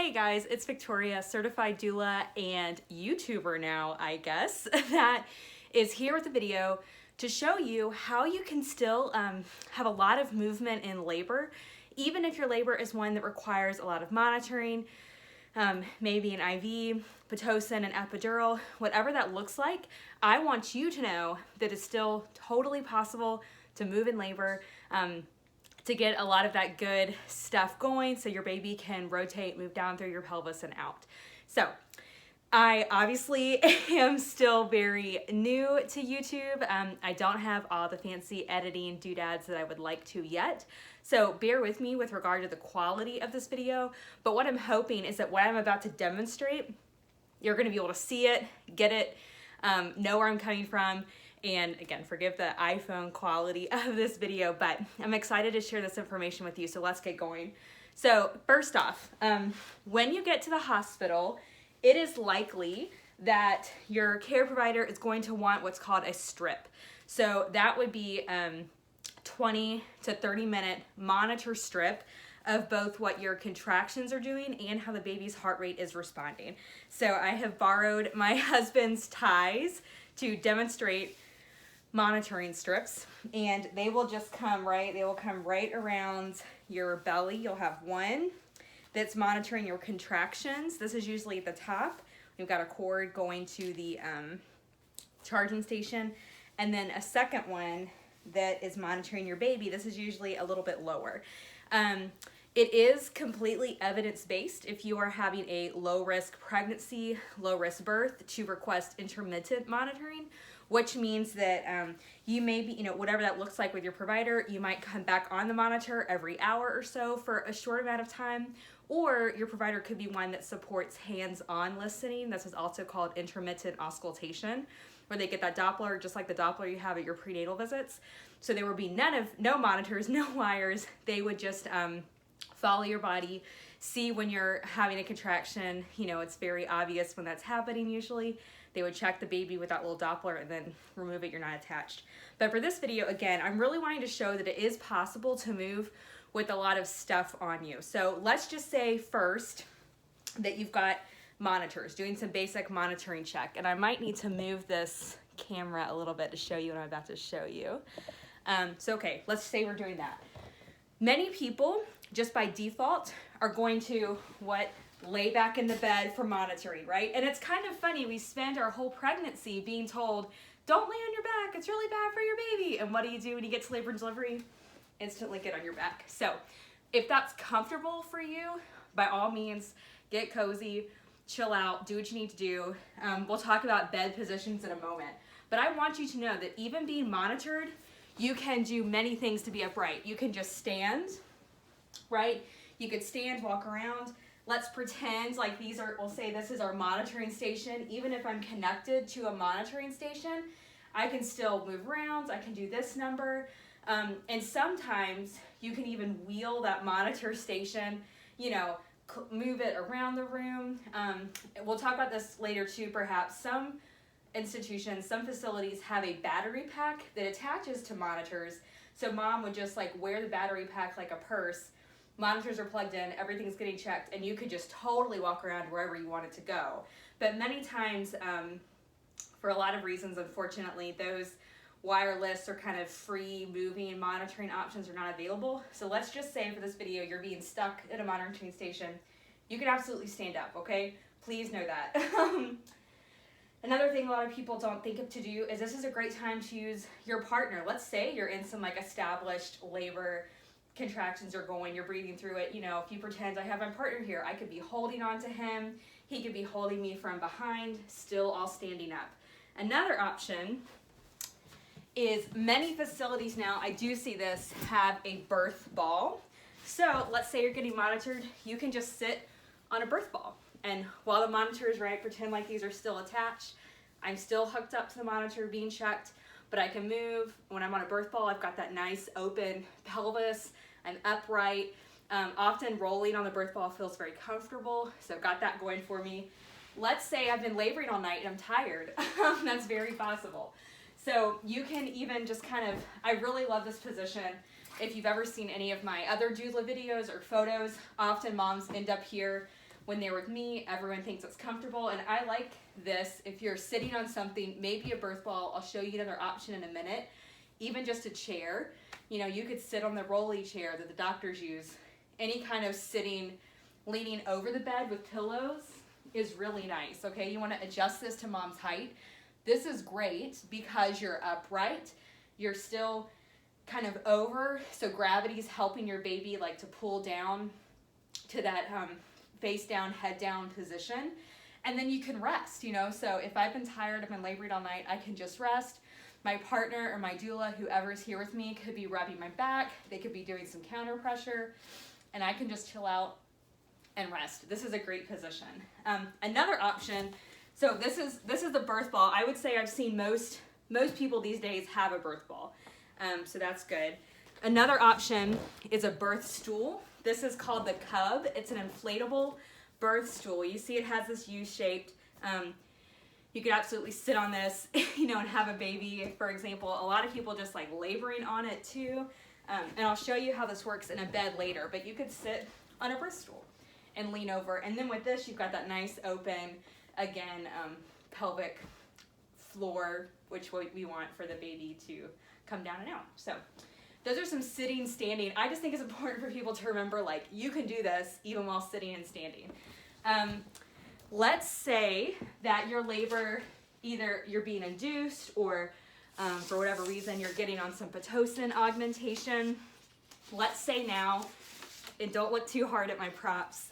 Hey guys, it's Victoria, certified doula and YouTuber now, I guess, that is here with a video to show you how you can still have a lot of movement in labor, even if your labor is one that requires a lot of monitoring, maybe an IV, Pitocin, an epidural, whatever that looks like. I want you to know that it's still totally possible to move in labor, to get a lot of that good stuff going so your baby can rotate, move down through your pelvis and out. So I obviously am still very new to YouTube. I don't have all the fancy editing doodads that I would like to yet. So bear with me with regard to the quality of this video. But what I'm hoping is that what I'm about to demonstrate, you're gonna be able to see it, get it, know where I'm coming from. And again, forgive the iPhone quality of this video, but I'm excited to share this information with you, so let's get going. So first off, when you get to the hospital, it is likely that your care provider is going to want what's called a strip. So that would be 20 to 30 minute monitor strip of both what your contractions are doing and how the baby's heart rate is responding. So I have borrowed my husband's ties to demonstrate monitoring strips, and they will just come right around your belly. You'll have one that's monitoring your contractions. This is usually at the top. We've got a cord going to the charging station, and then a second one that is monitoring your baby. This is usually a little bit lower. It is completely evidence-based if you are having a low-risk pregnancy, low-risk birth, to request intermittent monitoring, which means that you may be, whatever that looks like with your provider, you might come back on the monitor every hour or so for a short amount of time, or your provider could be one that supports hands-on listening. This is also called intermittent auscultation, where they get that Doppler, just like the Doppler you have at your prenatal visits. So there would be no monitors, no wires. They would just follow your body, see when you're having a contraction. It's very obvious when that's happening usually. They would check the baby with that little Doppler and then remove it. You're not attached. But for this video, again, I'm really wanting to show that it is possible to move with a lot of stuff on you. So let's just say first that you've got monitors, doing some basic monitoring check. And I might need to move this camera a little bit to show you what I'm about to show you. Okay, let's say we're doing that. Many people, just by default, are going to lay back in the bed for monitoring, right? And it's kind of funny, we spend our whole pregnancy being told, don't lay on your back, it's really bad for your baby. And what do you do when you get to labor and delivery? Instantly get on your back. So if that's comfortable for you, by all means, get cozy, chill out, do what you need to do. We'll talk about bed positions in a moment. But I want you to know that even being monitored, you can do many things to be upright. You can just stand, right? You could stand, walk around. Let's pretend like we'll say this is our monitoring station. Even if I'm connected to a monitoring station, I can still move around. I can do this number. And sometimes you can even wheel that monitor station, move it around the room. We'll talk about this later too, perhaps. Some institutions, some facilities have a battery pack that attaches to monitors. So mom would just wear the battery pack like a purse. Monitors are plugged in, everything's getting checked, and you could just totally walk around wherever you wanted to go. But many times, for a lot of reasons, unfortunately, those wireless or kind of free moving monitoring options are not available. So let's just say for this video, you're being stuck at a monitoring station. You can absolutely stand up, okay? Please know that. Another thing a lot of people don't think of to do is this is a great time to use your partner. Let's say you're in some established labor, contractions are going, you're breathing through it. If you pretend I have my partner here, I could be holding on to him. He could be holding me from behind, still all standing up. Another option is many facilities now, I do see this, have a birth ball. So let's say you're getting monitored, you can just sit on a birth ball. And while the monitor is pretend like these are still attached. I'm still hooked up to the monitor being checked, but I can move. When I'm on a birth ball, I've got that nice open pelvis. I'm upright. Often rolling on the birth ball feels very comfortable, so I've got that going for me. Let's say I've been laboring all night and I'm tired. That's very possible. So you can even just I really love this position. If you've ever seen any of my other doula videos or photos, often moms end up here when they're with me, everyone thinks it's comfortable, and I like this. If you're sitting on something, maybe a birth ball, I'll show you another option in a minute, even just a chair. You know, you could sit on the rolly chair that the doctors use. Any kind of sitting, leaning over the bed with pillows is really nice, okay? You wanna adjust this to mom's height. This is great because you're upright, you're still kind of over, so gravity's helping your baby like to pull down to that face down, head down position. And then you can rest, you know? So if I've been tired, I've been laboring all night, I can just rest. My partner or my doula, whoever's here with me, could be rubbing my back, they could be doing some counter pressure, and I can just chill out and rest. This is a great position. Another option, so this is the birth ball. I would say I've seen most people these days have a birth ball, so that's good. Another option is a birth stool. This is called the Cub. It's an inflatable birth stool. You see it has this U-shaped. You could absolutely sit on this, you know, and have a baby, for example. A lot of people just like laboring on it too. And I'll show you how this works in a bed later, but you could sit on a birth stool and lean over. And then with this, you've got that nice open, again, pelvic floor, which we want for the baby to come down and out. So those are some sitting, standing. I just think it's important for people to remember, like, you can do this even while sitting and standing. Let's say that your labor, either you're being induced or for whatever reason you're getting on some Pitocin augmentation. Let's say now, and don't look too hard at my props,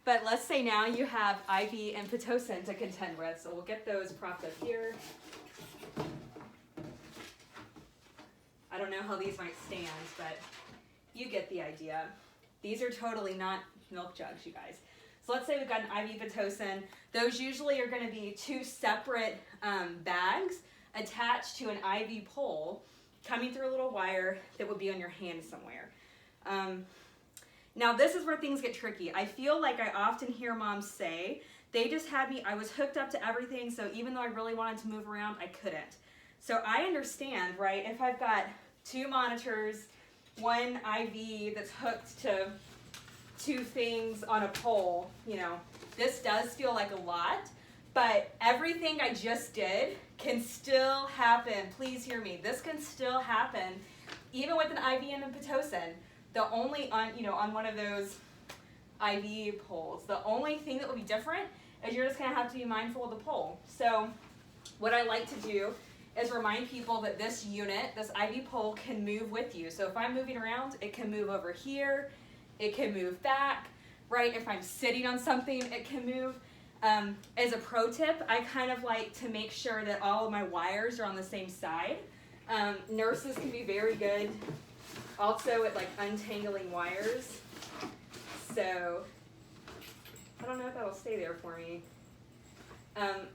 but let's say now you have IV and Pitocin to contend with. So we'll get those propped up here. I don't know how these might stand, but you get the idea. These are totally not milk jugs, you guys. So let's say we've got an IV Pitocin. Those usually are going to be two separate bags attached to an IV pole coming through a little wire that would be on your hand somewhere. Now this is where things get tricky. I feel like I often hear moms say, they just had me, I was hooked up to everything, so even though I really wanted to move around, I couldn't. So I understand, right, if I've got two monitors, one IV that's hooked to two things on a pole, you know, this does feel like a lot, but everything I just did can still happen. Please hear me. This can still happen even with an IV and a Pitocin. The only, on one of those IV poles, the only thing that will be different is you're just going to have to be mindful of the pole. So what I like to do is remind people that this unit, this IV pole, can move with you. So if I'm moving around, it can move over here, it can move back, right? If I'm sitting on something, it can move. As a pro tip, I kind of like to make sure that all of my wires are on the same side. Nurses can be very good also at like untangling wires. So I don't know if that'll stay there for me.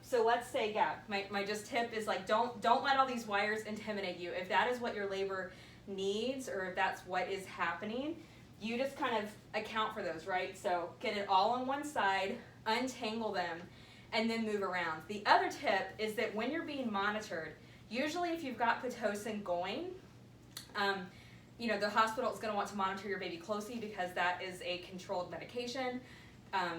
So let's say, yeah, my just tip is like, don't let all these wires intimidate you. If that is what your labor needs, or if that's what is happening, you just kind of account for those, right? So get it all on one side, untangle them, and then move around. The other tip is that when you're being monitored, usually if you've got Pitocin going, the hospital is going to want to monitor your baby closely because that is a controlled medication.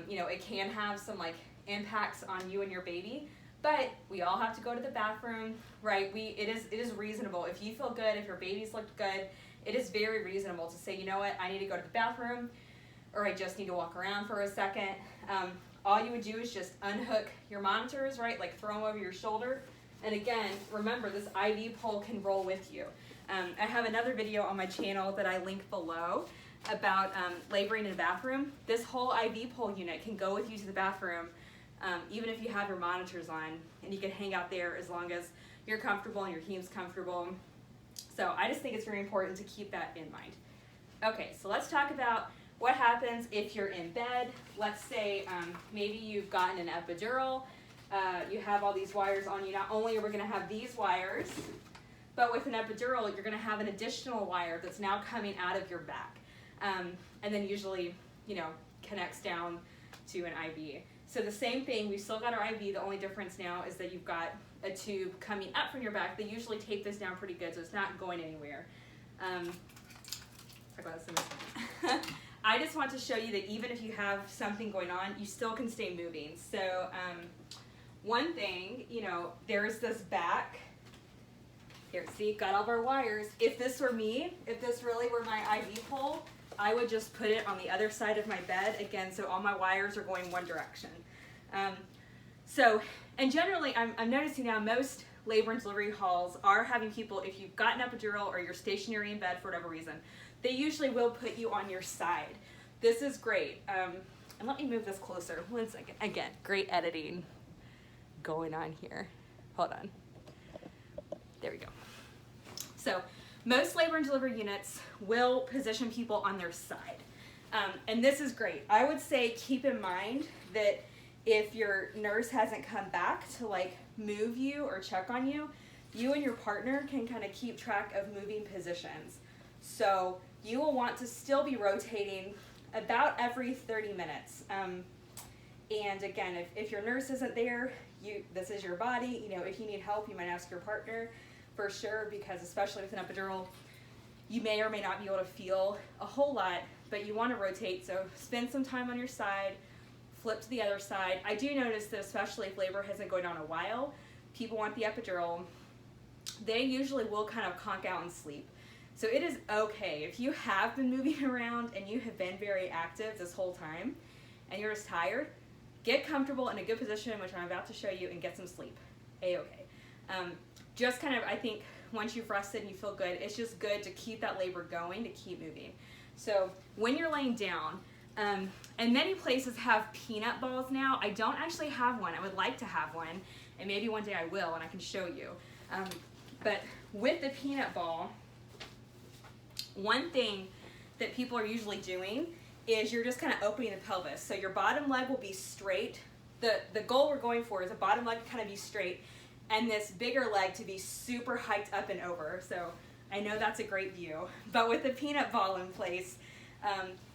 It can have some like impacts on you and your baby, but we all have to go to the bathroom, right? It is reasonable. If you feel good, if your baby's looked good, it is very reasonable to say, you know what, I need to go to the bathroom, or I just need to walk around for a second. All you would do is just unhook your monitors, right? Like throw them over your shoulder. And again, remember, this IV pole can roll with you. I have another video on my channel that I link below about laboring in a bathroom. This whole IV pole unit can go with you to the bathroom, even if you have your monitors on, and you can hang out there as long as you're comfortable and your team's comfortable. So I just think it's very important to keep that in mind. Okay, so let's talk about what happens if you're in bed. Let's say maybe you've gotten an epidural, you have all these wires on you. Not only are we going to have these wires, but with an epidural, you're going to have an additional wire that's now coming out of your back. And then usually, connects down to an IV. So the same thing, we've still got our IV. The only difference now is that you've got a tube coming up from your back. They usually tape this down pretty good, so it's not going anywhere. Talk about this in a second. I just want to show you that even if you have something going on, you still can stay moving. So one thing, you know, there's this back. Here, see, got all of our wires. If this were me, if this really were my IV pole, I would just put it on the other side of my bed, again, so all my wires are going one direction. And generally, I'm noticing now most labor and delivery halls are having people, if you've got an epidural or you're stationary in bed for whatever reason, they usually will put you on your side. This is great. And let me move this closer. 1 second. Again, great editing going on here. Hold on. There we go. So most labor and delivery units will position people on their side. And this is great. I would say keep in mind that if your nurse hasn't come back to like move you or check on you, you and your partner can kind of keep track of moving positions. So you will want to still be rotating about every 30 minutes. And again, if your nurse isn't there, this is your body. You know, if you need help, you might ask your partner for sure, because especially with an epidural, you may or may not be able to feel a whole lot, but you want to rotate. So spend some time on your side, flip to the other side. I do notice that especially if labor hasn't going on a while, people want the epidural, they usually will kind of conk out and sleep. So it is okay if you have been moving around and you have been very active this whole time and you're just tired, get comfortable in a good position, which I'm about to show you, and get some sleep. A-okay. Just kind of, I think, once you've rested and you feel good, it's just good to keep that labor going, to keep moving. So when you're laying down, and many places have peanut balls now. I don't actually have one. I would like to have one, and maybe one day I will, and I can show you. But with the peanut ball, one thing that people are usually doing is you're just kind of opening the pelvis. So your bottom leg will be straight. The goal we're going for is the bottom leg to kind of be straight, and this bigger leg to be super hiked up and over. So I know that's a great view, but with the peanut ball in place,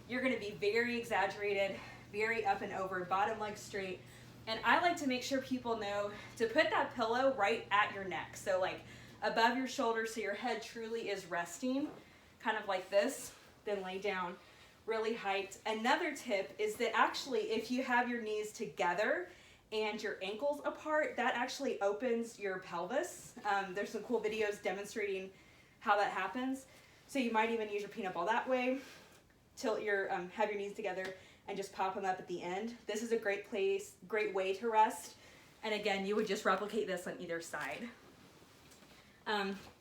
you're going to be very exaggerated, very up and over, bottom leg straight. And I like to make sure people know to put that pillow right at your neck. So like above your shoulders, so your head truly is resting, kind of like this, then lay down really hiked. Another tip is that actually if you have your knees together and your ankles apart, that actually opens your pelvis. There's some cool videos demonstrating how that happens. So you might even use your peanut ball that way. Tilt your, have your knees together and just pop them up at the end. This is a great way to rest. And again, you would just replicate this on either side.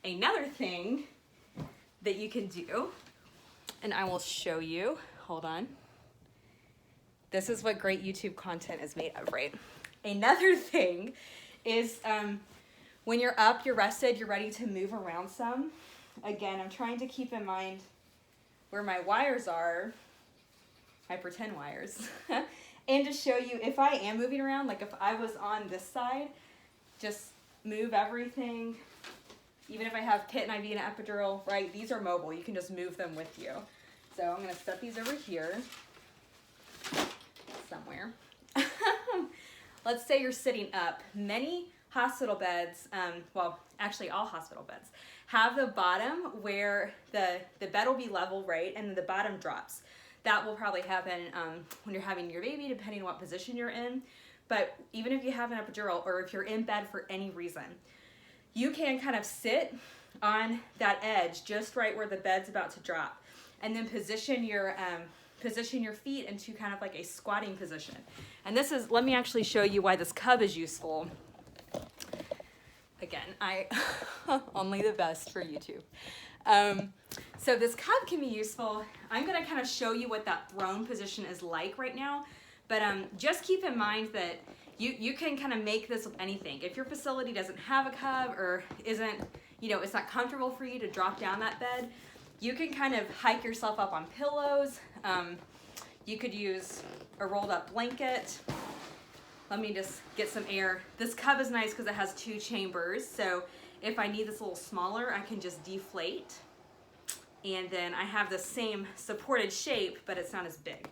Another thing that you can do, and I will show you, hold on. This is what great YouTube content is made of, right? Another thing is when you're up, you're rested, you're ready to move around some. Again, I'm trying to keep in mind where my wires are, my pretend wires, and to show you if I am moving around, like if I was on this side, just move everything. Even if I have pit and IV and an epidural, right, these are mobile. You can just move them with you. So I'm going to set these over here somewhere. Let's say you're sitting up. Many hospital beds, well, actually all hospital beds, have the bottom where the bed will be level, right, and then the bottom drops. That will probably happen when you're having your baby, depending on what position you're in. But even if you have an epidural or if you're in bed for any reason, you can kind of sit on that edge just right where the bed's about to drop, and then position your feet into kind of like a squatting position. And this is, let me actually show you why this cub is useful. Again, I only the best for YouTube. So this cub can be useful. I'm going to kind of show you what that throne position is like right now, but just keep in mind that you can kind of make this with anything. If your facility doesn't have a cub or isn't, you know, it's not comfortable for you to drop down that bed, you can kind of hike yourself up on pillows. You could use a rolled up blanket. Let me just get some air. This cub is nice because it has 2 chambers. So if I need this a little smaller, I can just deflate. And then I have the same supported shape, but it's not as big.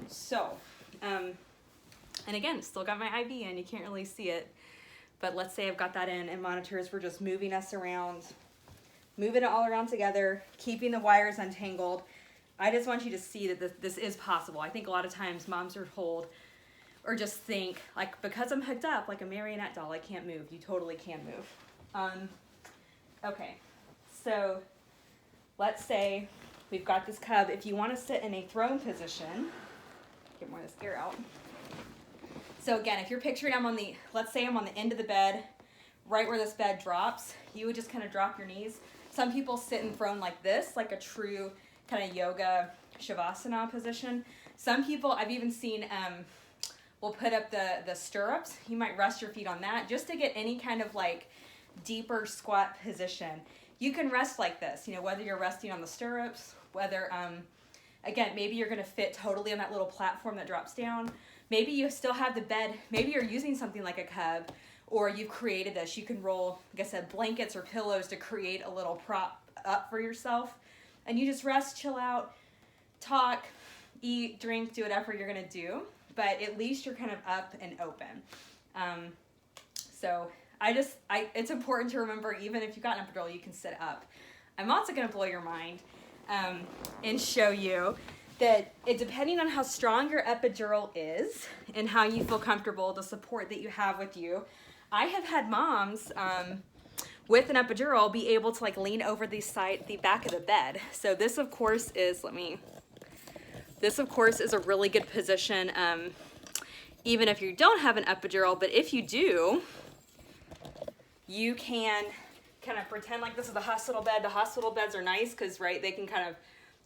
So, and again, still got my IV in, you can't really see it. But let's say I've got that in and monitors, we're just moving us around, moving it all around together, keeping the wires untangled. I just want you to see that this is possible. I think a lot of times moms are told or just think, like, because I'm hooked up like a marionette doll, I can't move. You totally can move. Okay, so let's say we've got this cub. If you want to sit in a throne position, get more of this air out. So again, if you're picturing let's say I'm on the end of the bed, right where this bed drops, you would just kind of drop your knees. Some people sit in throne like this, like a true kind of yoga shavasana position. Some people, I've even seen, will put up the stirrups. You might rest your feet on that just to get any kind of like deeper squat position. You can rest like this, you know, whether you're resting on the stirrups, whether, again, maybe you're gonna fit totally on that little platform that drops down. Maybe you still have the bed, maybe you're using something like a cub, or you've created this. You can roll, like I said, blankets or pillows to create a little prop up for yourself. And you just rest, chill out, talk, eat, drink, do whatever you're gonna do. But at least you're kind of up and open. So it's important to remember, even if you've got an epidural, you can sit up. I'm also gonna blow your mind and show you that depending on how strong your epidural is and how you feel comfortable, the support that you have with you, I have had moms with an epidural be able to like lean over the back of the bed. So this of course is, this of course is a really good position, even if you don't have an epidural, but if you do, you can kind of pretend like this is the hospital bed. The hospital beds are nice because, right, they can kind of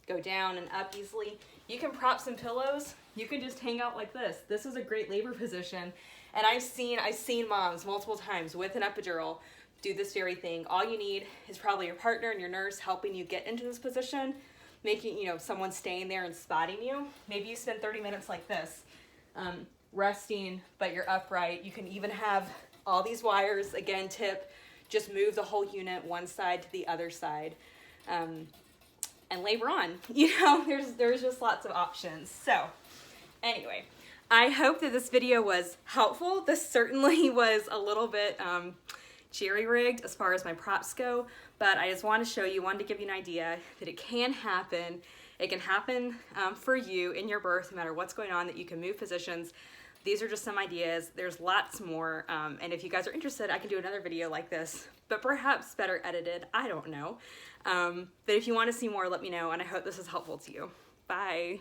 go down and up easily. You can prop some pillows. You can just hang out like this. This is a great labor position. And I've seen moms multiple times with an epidural do this very thing. All you need is probably your partner and your nurse helping you get into this position, making, you know, someone staying there and spotting you. Maybe you spend 30 minutes like this, resting, but you're upright. You can even have all these wires, again, just move the whole unit one side to the other side. And labor on, you know, there's just lots of options. So anyway, I hope that this video was helpful. This certainly was a little bit jerry-rigged as far as my props go, but I just wanted to give you an idea that it can happen. It can happen for you in your birth, no matter what's going on, that you can move positions. These are just some ideas. There's lots more, and if you guys are interested, I can do another video like this, but perhaps better edited, I don't know. But if you want to see more, let me know, and I hope this is helpful to you. Bye.